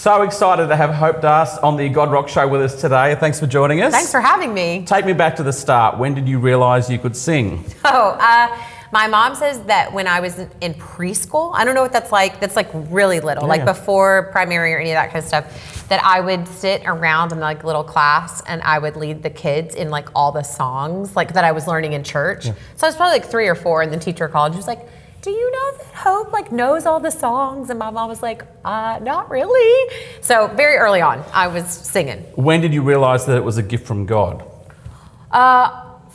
So excited to have Hope Darst on the God Rock Show with us today. Thanks for joining us. Thanks for having me. Take me back to the start. When did you realise you could sing? My mom says that when I was in preschool, I don't know what that's like. That's like really little, before primary or any of that kind of stuff, that I would sit around in like a little class and I would lead the kids in like all the songs like that I was learning in church. Yeah. So I was probably like 3 or 4, and the teacher called. She was like, "Do you know that Hope like knows all the songs?" And my mom was like, "Not really." So very early on, I was singing. When did you realise that it was a gift from God?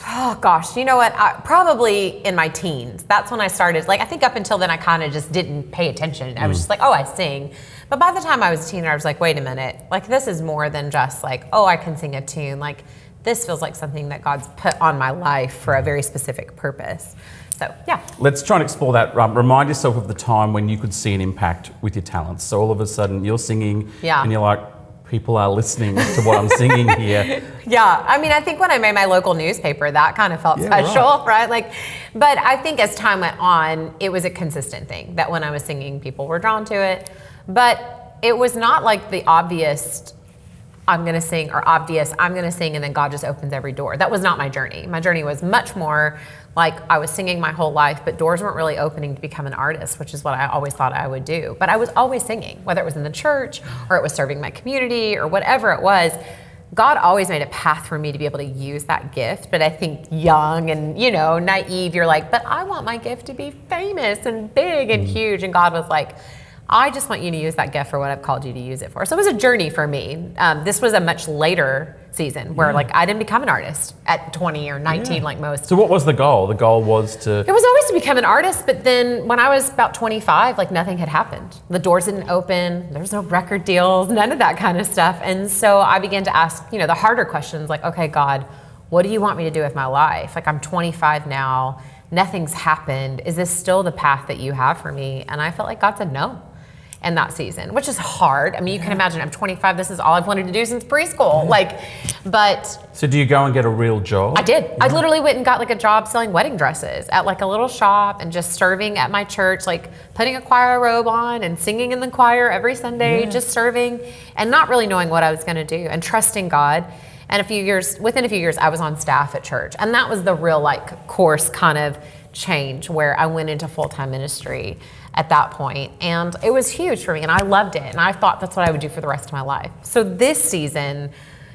Oh gosh, you know what? Probably in my teens. That's when I started. Like I think up until then, I kind of just didn't pay attention. I was just like, oh, I sing. But by the time I was a teenager, I was like, wait a minute. Like this is more than just like, oh, I can sing a tune. Like this feels like something that God's put on my life for a very specific purpose. So yeah. Let's try and explore that. Remind yourself of the time when you could see an impact with your talents. So all of a sudden you're singing, and you're like, people are listening to what I'm singing here. Yeah, I mean, I think when I made my local newspaper, that kind of felt special, right? Like, but I think as time went on, it was a consistent thing that when I was singing, people were drawn to it. But it was not like the obvious, I'm going to sing, or obvious, I'm going to sing, and then God just opens every door. That was not my journey. My journey was much more like I was singing my whole life, but doors weren't really opening to become an artist, which is what I always thought I would do. But I was always singing, whether it was in the church or it was serving my community or whatever it was. God always made a path for me to be able to use that gift. But I think young and, naive, you're like, but I want my gift to be famous and big and huge. And God was like, I just want you to use that gift for what I've called you to use it for. So it was a journey for me. This was a much later season where like I didn't become an artist at 20 or 19 like most. So what was the goal? The goal was to... It was always to become an artist, but then when I was about 25, like nothing had happened. The doors didn't open, there was no record deals, none of that kind of stuff. And so I began to ask, the harder questions like, okay, God, what do you want me to do with my life? Like I'm 25 now, nothing's happened. Is this still the path that you have for me? And I felt like God said no. In that season, which is hard. I mean, you can imagine I'm 25. This is all I've wanted to do since preschool. So do you go and get a real job? I did. Yeah. I literally went and got like a job selling wedding dresses at like a little shop and just serving at my church, like putting a choir robe on and singing in the choir every Sunday, just serving and not really knowing what I was going to do and trusting God. And within a few years, I was on staff at church. And that was the real course kind of change where I went into full-time ministry at that point. And it was huge for me and I loved it. And I thought that's what I would do for the rest of my life. So this season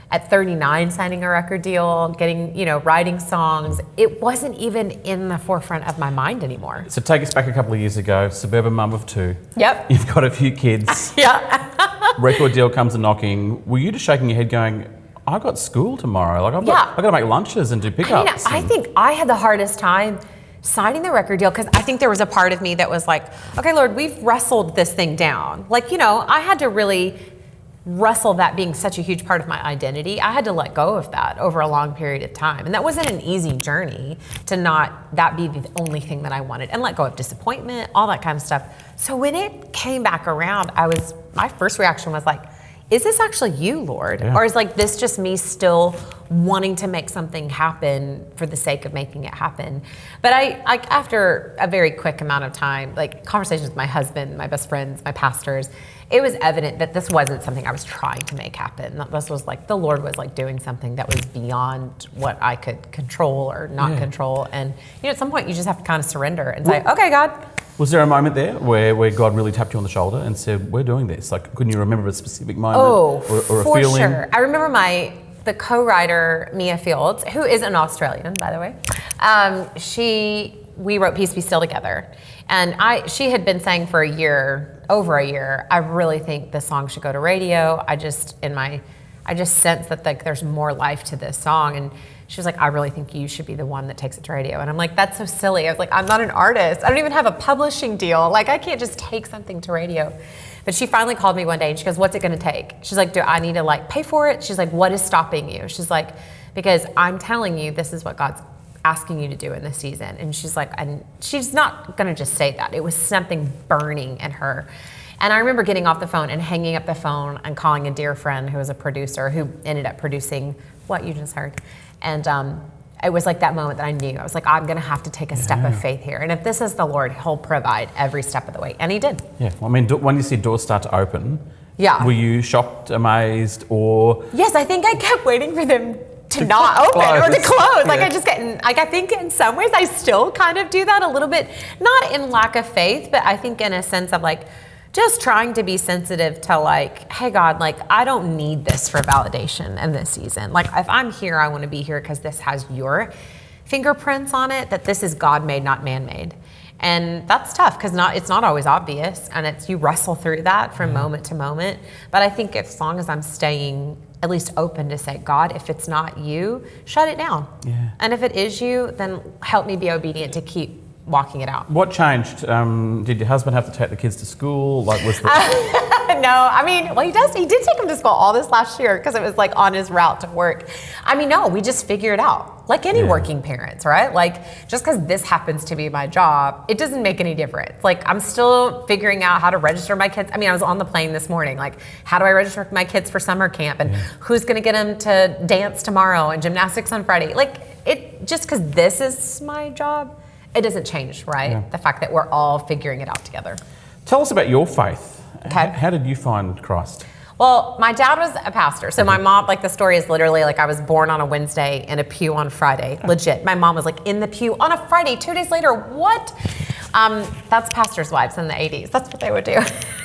at 39, signing a record deal, getting, writing songs, it wasn't even in the forefront of my mind anymore. So take us back a couple of years ago, suburban mum of 2. Yep. You've got a few kids. Record deal comes a knocking. Were you just shaking your head going, I've got school tomorrow. Like I've got to make lunches and do pickups. I think I had the hardest time signing the record deal because I think there was a part of me that was like, okay, Lord, we've wrestled this thing down. I had to really wrestle that being such a huge part of my identity. I had to let go of that over a long period of time. And that wasn't an easy journey to not that be the only thing that I wanted and let go of disappointment, all that kind of stuff. So when it came back around, my first reaction was like, is this actually you, Lord? Yeah. Or is this just me still wanting to make something happen for the sake of making it happen? But I after a very quick amount of time, conversations with my husband, my best friends, my pastors, it was evident that this wasn't something I was trying to make happen. This was the Lord was doing something that was beyond what I could control or not control. And at some point you just have to kind of surrender and say, okay, God. Was there a moment there where God really tapped you on the shoulder and said, we're doing this? Couldn't you remember a specific moment or a for feeling? Sure. I remember the co-writer, Mia Fields, who is an Australian, by the way. We wrote Peace Be Still together. And she had been saying for over a year, I really think this song should go to radio. I just sense that there's more life to this song. And she was like, I really think you should be the one that takes it to radio. And I'm like, that's so silly. I was like, I'm not an artist. I don't even have a publishing deal. I can't just take something to radio. But she finally called me one day and she goes, what's it gonna take? She's like, do I need to pay for it? She's like, what is stopping you? She's like, because I'm telling you, this is what God's asking you to do in this season. And she's like, and she's not gonna just say that. It was something burning in her. And I remember getting off the phone and hanging up the phone and calling a dear friend who was a producer who ended up producing what you just heard. And it was that moment that I knew. I was like, I'm going to have to take a step of faith here. And if this is the Lord, He'll provide every step of the way. And He did. Yeah. Well, I mean, when you see doors start to open, Yeah. Were you shocked, amazed, or? Yes, I think I kept waiting for them to not open or to close. Like I think in some ways I still kind of do that a little bit, not in lack of faith, but I think in a sense of like, just trying to be sensitive to like, hey God, like I don't need this for validation in this season. Like if I'm here, I want to be here because this has your fingerprints on it, that this is God made, not man made. And that's tough because it's not always obvious, and you wrestle through that from moment to moment. But I think as long as I'm staying at least open to say, God, if it's not you, shut it down. Yeah. And if it is you, then help me be obedient to keep walking it out. What changed? Did your husband have to take the kids to school? Like, was the... No, I mean, well, he did take them to school all this last year because it was like on his route to work. I mean, no, we just figure it out. Like any working parents, right? Like just because this happens to be my job, it doesn't make any difference. Like I'm still figuring out how to register my kids. I mean, I was on the plane this morning. Like, how do I register my kids for summer camp? And who's going to get them to dance tomorrow and gymnastics on Friday? Like it just because this is my job, it doesn't change, right? Yeah. The fact that we're all figuring it out together. Tell us about your faith. Okay. How did you find Christ? Well, my dad was a pastor. So my mom, like the story is literally like I was born on a Wednesday in a pew on Friday. Legit. My mom was like in the pew on a Friday, 2 days later. What? That's pastors' wives in the 80s. That's what they would do.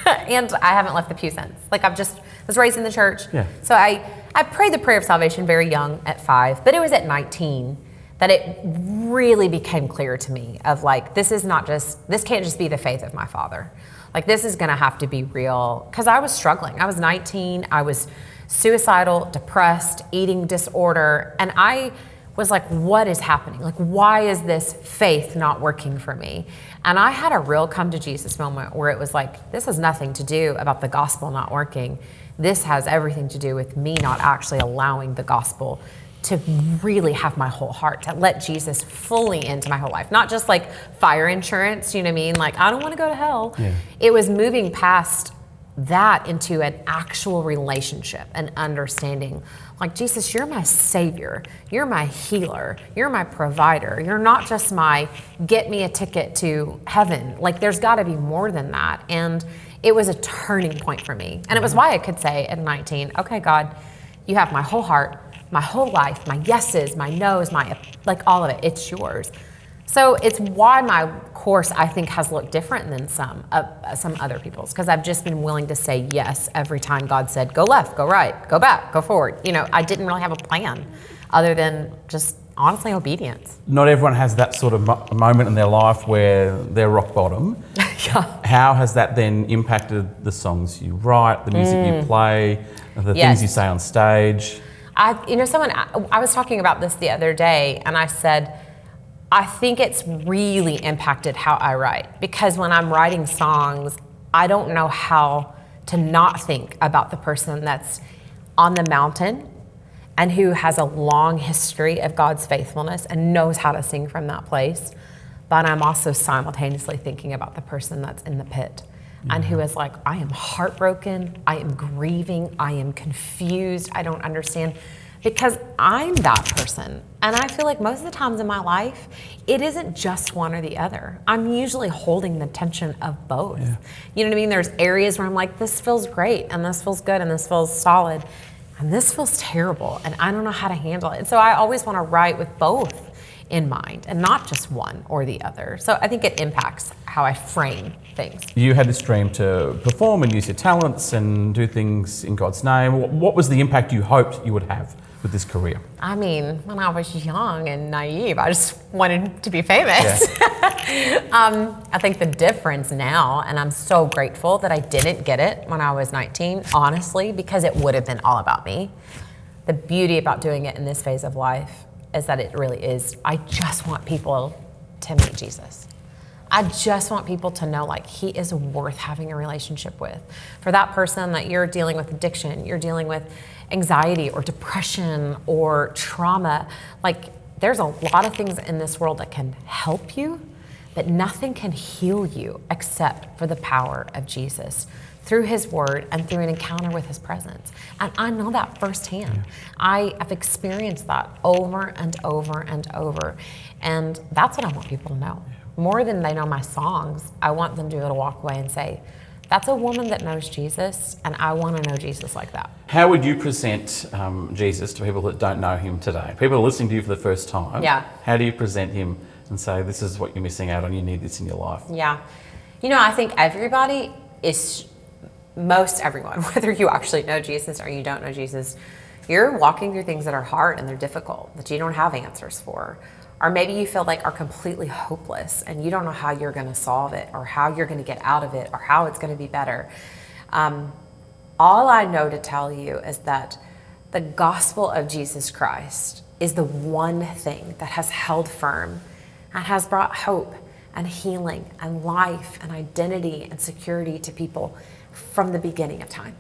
And I haven't left the pew since. Like I've just was raised in the church. Yeah. So I prayed the prayer of salvation very young at 5, but it was at 19 that it really became clear to me of like, this can't just be the faith of my father. Like this is gonna have to be real, because I was struggling. I was 19, I was suicidal, depressed, eating disorder, and I was like, what is happening? Like, why is this faith not working for me? And I had a real come to Jesus moment where it was like, this has nothing to do about the gospel not working. This has everything to do with me not actually allowing the gospel to really have my whole heart, to let Jesus fully into my whole life. Not just like fire insurance, you know what I mean? Like, I don't want to go to hell. Yeah. It was moving past that into an actual relationship and understanding. Like, Jesus, you're my savior. You're my healer. You're my provider. You're not just my get me a ticket to heaven. Like, there's got to be more than that. And it was a turning point for me. And it was why I could say at 19, okay, God, you have my whole heart, my whole life, my yeses, my nos, like all of it, it's yours. So it's why my course, I think, has looked different than some other people's, because I've just been willing to say yes every time God said, go left, go right, go back, go forward. You know, I didn't really have a plan other than just honestly obedience. Not everyone has that sort of moment in their life where they're rock bottom. Yeah. How has that then impacted the songs you write, the music you play, the things you say on stage? I was talking about this the other day, and I said, I think it's really impacted how I write, because when I'm writing songs, I don't know how to not think about the person that's on the mountain and who has a long history of God's faithfulness and knows how to sing from that place. But I'm also simultaneously thinking about the person that's in the pit and who is like, I am heartbroken, I am grieving, I am confused, I don't understand. Because I'm that person. And I feel like most of the times in my life, it isn't just one or the other. I'm usually holding the tension of both. Yeah. You know what I mean? There's areas where I'm like, this feels great, and this feels good, and this feels solid, and this feels terrible, and I don't know how to handle it. And so I always want to write with both in mind and not just one or the other. So I think it impacts how I frame things. You had this dream to perform and use your talents and do things in God's name. What was the impact you hoped you would have with this career? I mean, when I was young and naive, I just wanted to be famous. Yeah. I think the difference now, and I'm so grateful that I didn't get it when I was 19, honestly, because it would have been all about me. The beauty about doing it in this phase of life is that it really is, I just want people to meet Jesus. I just want people to know, like, he is worth having a relationship with. For that person that you're dealing with addiction, you're dealing with anxiety or depression or trauma, like, there's a lot of things in this world that can help you, but nothing can heal you except for the power of Jesus through his word and through an encounter with his presence. And I know that firsthand. Yeah. I have experienced that over and over and over. And that's what I want people to know. More than they know my songs, I want them to be able to walk away and say, that's a woman that knows Jesus, and I want to know Jesus like that. How would you present Jesus to people that don't know him today? People are listening to you for the first time. Yeah. How do you present him and say, this is what you're missing out on, you need this in your life? Yeah. I think everybody is, most everyone, whether you actually know Jesus or you don't know Jesus, you're walking through things that are hard and they're difficult, that you don't have answers for. Or maybe you feel like are completely hopeless and you don't know how you're going to solve it or how you're going to get out of it or how it's going to be better. All I know to tell you is that the gospel of Jesus Christ is the one thing that has held firm and has brought hope and healing and life and identity and security to people from the beginning of time.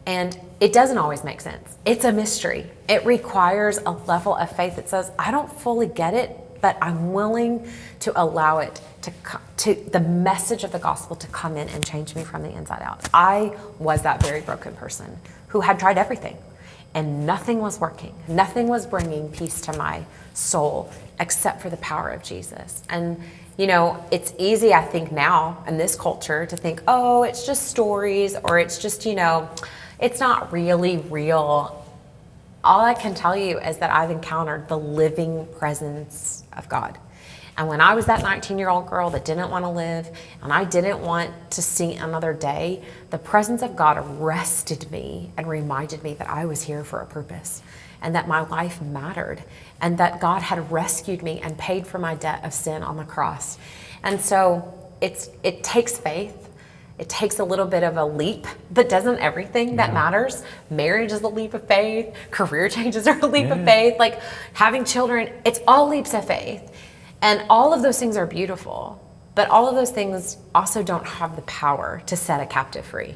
And it doesn't always make sense. It's a mystery. It requires a level of faith that says, I don't fully get it, but I'm willing to allow it to the message of the gospel to come in and change me from the inside out. I was that very broken person who had tried everything and nothing was working. Nothing was bringing peace to my soul except for the power of Jesus. And it's easy, I think now in this culture to think, oh, it's just stories or it's just, it's not really real. All I can tell you is that I've encountered the living presence of God. And when I was that 19-year-old girl that didn't want to live and I didn't want to see another day, the presence of God arrested me and reminded me that I was here for a purpose and that my life mattered and that God had rescued me and paid for my debt of sin on the cross. And so it takes faith. It takes a little bit of a leap, but doesn't everything that matters? Marriage is a leap of faith. Career changes are a leap of faith. Like having children, it's all leaps of faith. And all of those things are beautiful, but all of those things also don't have the power to set a captive free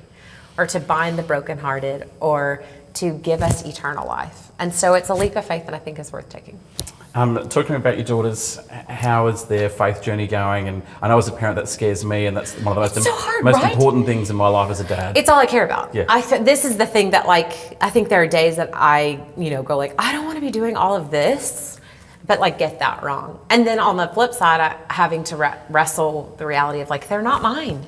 or to bind the brokenhearted or to give us eternal life. And so it's a leap of faith that I think is worth taking. Talk to me about your daughters. How is their faith journey going? And I know as a parent that scares me, and that's one of the most important things in my life as a dad. It's all I care about. Yeah. This is the thing that I think there are days that I go like, I don't want to be doing all of this, but get that wrong. And then on the flip side, having to wrestle the reality of they're not mine.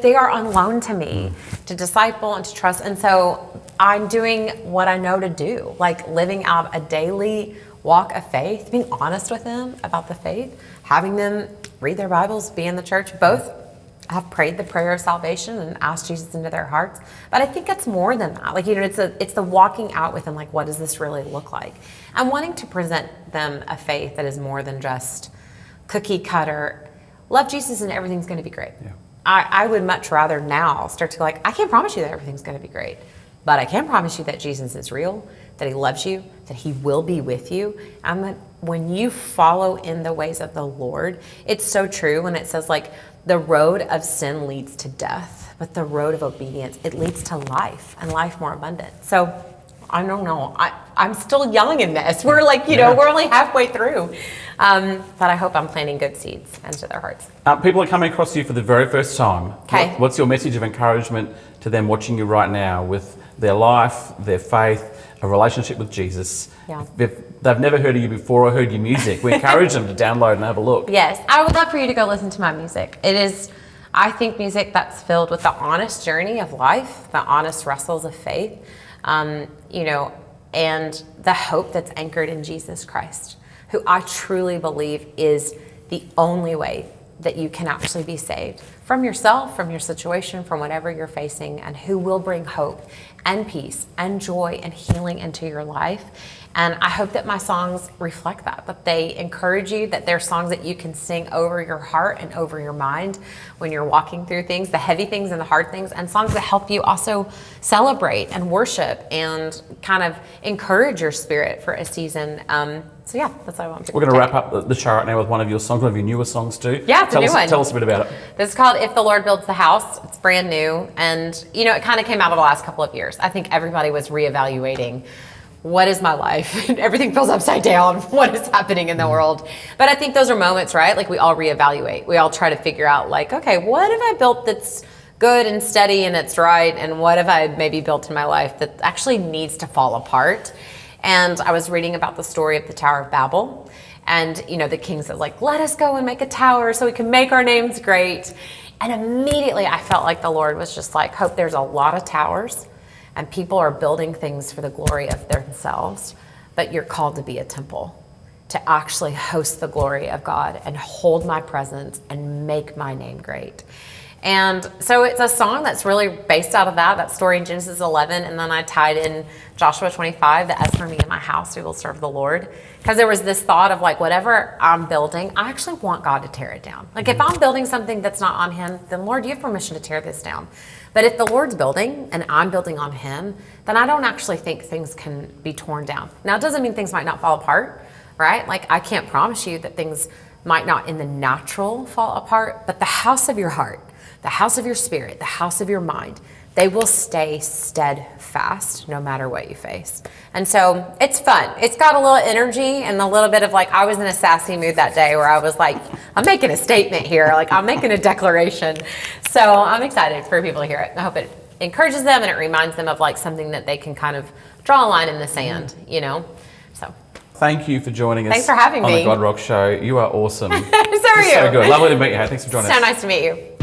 They are on loan to me to disciple and to trust. And so I'm doing what I know to do, living out a daily walk of faith, being honest with them about the faith, having them read their Bibles, be in the church. Both have prayed the prayer of salvation and asked Jesus into their hearts. But I think it's more than that. It's the walking out with them, what does this really look like? I'm wanting to present them a faith that is more than just cookie cutter. Love Jesus and everything's going to be great. Yeah. I would much rather now start to I can't promise you that everything's going to be great, but I can promise you that Jesus is real, that he loves you, that he will be with you, and that when you follow in the ways of the Lord, it's so true when it says the road of sin leads to death, but the road of obedience, it leads to life and life more abundant. So I don't know. I'm still young in this. We're we're only halfway through. But I hope I'm planting good seeds into their hearts. People are coming across you for the very first time. Okay. What's your message of encouragement to them watching you right now with their life, their faith, a relationship with Jesus? Yeah. If they've never heard of you before or heard your music, we encourage them to download and have a look. Yes, I would love for you to go listen to my music. It is, I think, music that's filled with the honest journey of life, the honest wrestles of faith, and the hope that's anchored in Jesus Christ, who I truly believe is the only way that you can actually be saved from yourself, from your situation, from whatever you're facing, and who will bring hope and peace and joy and healing into your life. And I hope that my songs reflect that they encourage you, that they're songs that you can sing over your heart and over your mind when you're walking through things, the heavy things and the hard things, and songs that help you also celebrate and worship and kind of encourage your spirit for a season. So yeah, that's what I want. We're going to wrap up the show right now with one of your songs, one of your newer songs too. Yeah, it's a new one. Tell us a bit about it. This is called If the Lord Builds the House. It's brand new. And, it kind of came out of the last couple of years. I think everybody was reevaluating, what is my life? Everything feels upside down. What is happening in the world? But I think those are moments, right? We all reevaluate. We all try to figure out okay, what have I built that's good and steady and it's right? And what have I maybe built in my life that actually needs to fall apart? And I was reading about the story of the Tower of Babel. And, the king says, let us go and make a tower so we can make our names great. And immediately I felt like the Lord was just like, Hope, there's a lot of towers and people are building things for the glory of themselves, but you're called to be a temple, to actually host the glory of God and hold my presence and make my name great. And so it's a song that's really based out of that story in Genesis 11. And then I tied in Joshua 25, that as for me and my house, we will serve the Lord. Because there was this thought of like, whatever I'm building, I actually want God to tear it down. Like if I'm building something that's not on him, then Lord, you have permission to tear this down. But if the Lord's building and I'm building on him, then I don't actually think things can be torn down. Now, it doesn't mean things might not fall apart, right? Like I can't promise you that things might not in the natural fall apart, but the house of your heart, the house of your spirit, the house of your mind, they will stay steadfast no matter what you face. And so it's fun. It's got a little energy and a little bit of like, I was in a sassy mood that day where I was like, I'm making a statement here. Like I'm making a declaration. So I'm excited for people to hear it. I hope it encourages them and it reminds them of like something that they can kind of draw a line in the sand, you know? So. Thank you for joining us. Thanks for having me on the God Rock Show. You are awesome. So are you. So good. Lovely to meet you. Thanks for joining us. So nice to meet you.